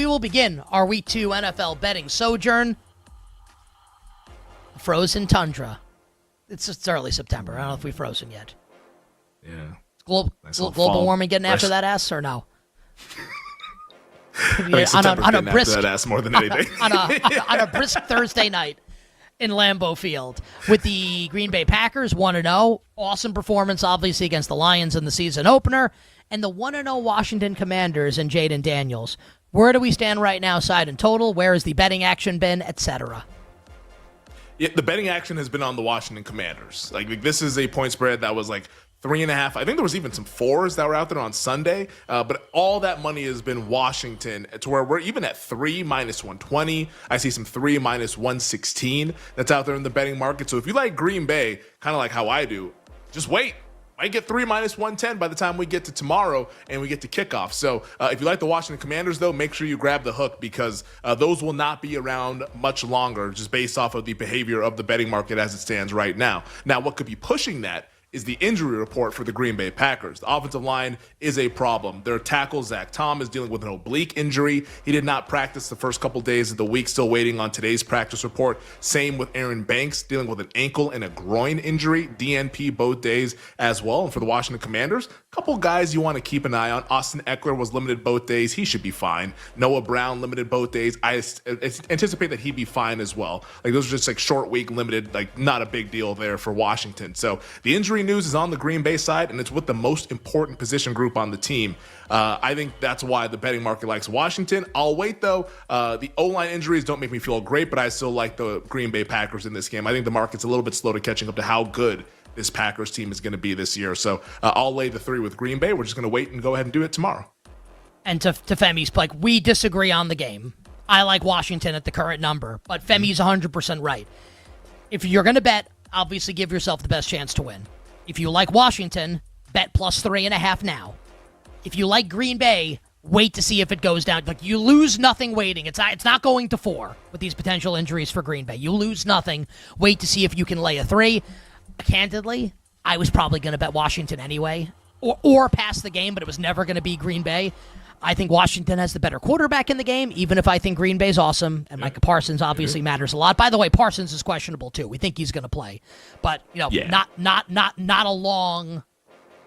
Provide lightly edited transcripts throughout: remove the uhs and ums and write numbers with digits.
we will begin our Week 2 NFL betting sojourn. Frozen tundra. It's early September. I don't know if we've frozen yet. Yeah. Global warming getting after that ass or no? on a brisk that ass more than anything. on a brisk Thursday night in Lambeau Field with the Green Bay Packers 1-0. Awesome performance, obviously, against the Lions in the season opener. And the 1-0 Washington Commanders and Jaden Daniels. Where do we stand right now, side and total? Where has the betting action been, etc.? Yeah, the betting action has been on the Washington Commanders. Like this is a point spread that was like 3.5. I think there was even some 4s that were out there on Sunday. But all that money has been Washington to where we're even at 3 minus 120. I see some 3 minus 116 that's out there in the betting market. So if you like Green Bay, kind of like how I do, just wait. Might get 3 minus 110 by the time we get to tomorrow and we get to kickoff. So if you like the Washington Commanders, though, make sure you grab the hook because those will not be around much longer just based off of the behavior of the betting market as it stands right now. Now, what could be pushing that is the injury report for the Green Bay Packers. The offensive line is a problem. Their tackle, Zach Tom, is dealing with an oblique injury. He did not practice the first couple days of the week, still waiting on today's practice report. Same with Aaron Banks, dealing with an ankle and a groin injury, DNP both days as well. And for the Washington Commanders, a couple guys you want to keep an eye on. Austin Eckler was limited both days. He should be fine. Noah Brown limited both days. I anticipate that he'd be fine as well. Like those are just like short week limited, like not a big deal there for Washington. So the injury news is on the Green Bay side, and it's with the most important position group on the team. I think that's why the betting market likes Washington. I'll wait, though. The O-line injuries don't make me feel great, but I still like the Green Bay Packers in this game. I think the market's a little bit slow to catching up to how good this Packers team is going to be this year. So I'll lay the 3 with Green Bay. We're just going to wait and go ahead and do it tomorrow. And to Femi's, like, we disagree on the game. I like Washington at the current number, but Femi's 100% right. If you're going to bet, obviously give yourself the best chance to win. If you like Washington, bet plus 3.5 now. If you like Green Bay, wait to see if it goes down. Like you lose nothing waiting. It's not going to 4 with these potential injuries for Green Bay. You lose nothing. Wait to see if you can lay a 3. Candidly, I was probably going to bet Washington anyway, or pass the game, but it was never going to be Green Bay. I think Washington has the better quarterback in the game, even if I think Green Bay's awesome, and Micah Parsons obviously matters a lot. By the way, Parsons is questionable too. We think he's going to play, but not a long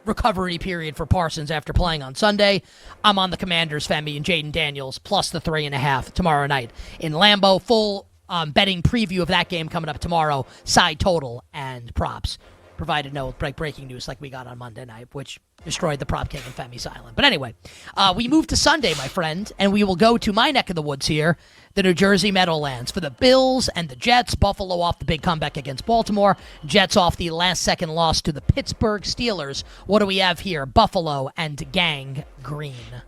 recovery period for Parsons after playing on Sunday. I'm on the Commanders, Femi, and Jaden Daniels plus the 3.5 tomorrow night in Lambeau. Full betting preview of that game coming up tomorrow. Side total and props. Provided no breaking news like we got on Monday night, which destroyed the Prop King and Femi's Island. But anyway, we move to Sunday, my friend, and we will go to my neck of the woods here, the New Jersey Meadowlands, for the Bills and the Jets. Buffalo off the big comeback against Baltimore. Jets off the last-second loss to the Pittsburgh Steelers. What do we have here? Buffalo and Gang Green.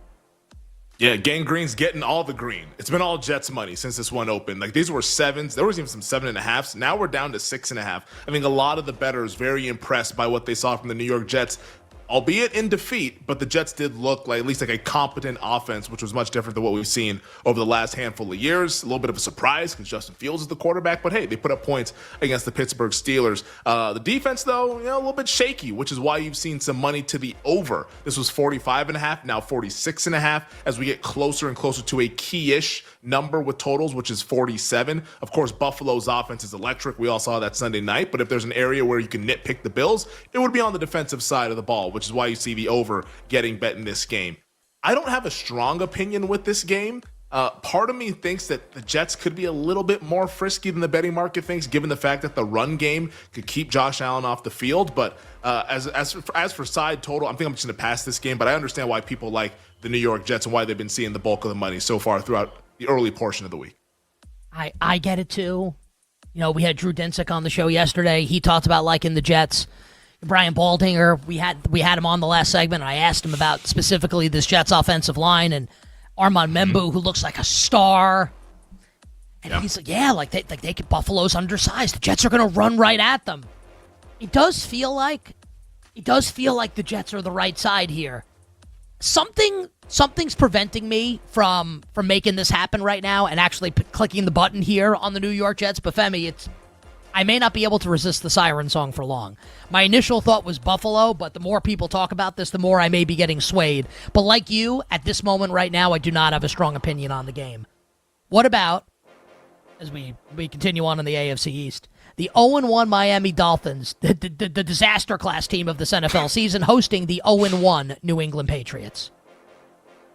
Yeah, Gang Green's getting all the green. It's been all Jets money since this one opened. Like these were 7s. There was even some 7.5s. Now we're down to 6.5. I think a lot of the bettors very impressed by what they saw from the New York Jets, albeit in defeat, but the Jets did look like at least like a competent offense, which was much different than what we've seen over the last handful of years. A little bit of a surprise because Justin Fields is the quarterback, but hey, they put up points against the Pittsburgh Steelers. The defense, though, a little bit shaky, which is why you've seen some money to the over. This was 45.5, now 46.5, as we get closer and closer to a key-ish number with totals, which is 47. Of course, Buffalo's offense is electric. We all saw that Sunday night, but if there's an area where you can nitpick the Bills, it would be on the defensive side of the ball, which is why you see the over getting bet in this game. I don't have a strong opinion with this game. Part of me thinks that the Jets could be a little bit more frisky than the betting market thinks, given the fact that the run game could keep Josh Allen off the field. But as for side total, I think I'm just going to pass this game. But I understand why people like the New York Jets and why they've been seeing the bulk of the money so far throughout the early portion of the week. I get it too. We had Drew Dinsick on the show yesterday. He talked about liking the Jets. Brian Baldinger, we had him on the last segment, and I asked him about specifically this Jets offensive line and Armand Membu, who looks like a star. And he's like, yeah, they could, Buffalo's undersized. The Jets are going to run right at them. It does feel like the Jets are the right side here. Something's preventing me from making this happen right now and actually clicking the button here on the New York Jets. But Femi, I may not be able to resist the siren song for long. My initial thought was Buffalo, but the more people talk about this, the more I may be getting swayed. But like you, at this moment right now, I do not have a strong opinion on the game. What about, as we continue on in the AFC East, the 0-1 Miami Dolphins, the disaster class team of this NFL season, hosting the 0-1 New England Patriots?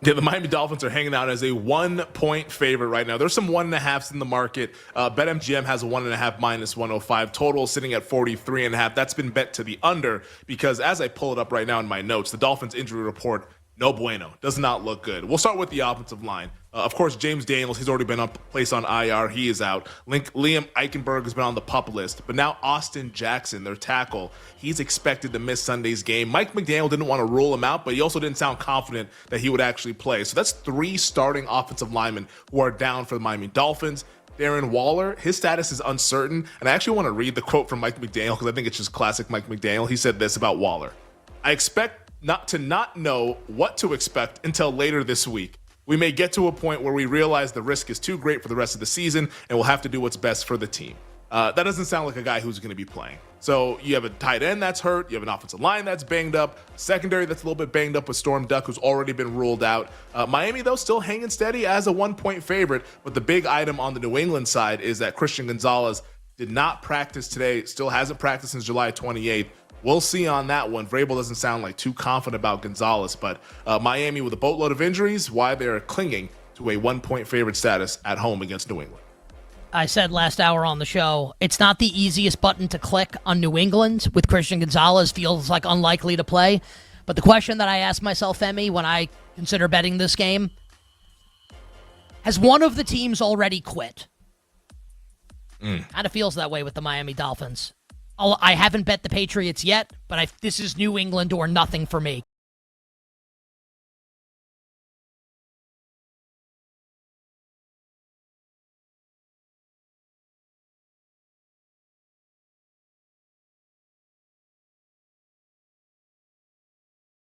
Yeah, the Miami Dolphins are hanging out as a 1-point favorite right now. There's some 1.5s in the market. BetMGM has a 1.5 minus 105 total, sitting at 43.5. That's been bet to the under because as I pull it up right now in my notes, the Dolphins injury report, no bueno. Does not look good. We'll start with the offensive line. Of course, James Daniels, he's already been placed on IR. He is out. Liam Eichenberg has been on the PUP list. But now Austin Jackson, their tackle, he's expected to miss Sunday's game. Mike McDaniel didn't want to rule him out, but he also didn't sound confident that he would actually play. So that's 3 starting offensive linemen who are down for the Miami Dolphins. Darren Waller, his status is uncertain. And I actually want to read the quote from Mike McDaniel because I think it's just classic Mike McDaniel. He said this about Waller. I expect not to know what to expect until later this week. We may get to a point where we realize the risk is too great for the rest of the season and we'll have to do what's best for the team. That doesn't sound like a guy who's going to be playing. So you have a tight end that's hurt. You have an offensive line that's banged up. Secondary that's a little bit banged up with Storm Duck, who's already been ruled out. Miami, though, still hanging steady as a 1-point favorite. But the big item on the New England side is that Christian Gonzalez did not practice today, still hasn't practiced since July 28th. We'll see on that one. Vrabel doesn't sound like too confident about Gonzalez, but Miami with a boatload of injuries, why they're clinging to a 1-point favorite status at home against New England. I said last hour on the show, it's not the easiest button to click on New England with Christian Gonzalez, feels like unlikely to play. But the question that I ask myself, Femi, when I consider betting this game, has one of the teams already quit? Kind of feels that way with the Miami Dolphins. I haven't bet the Patriots yet, but this is New England or nothing for me.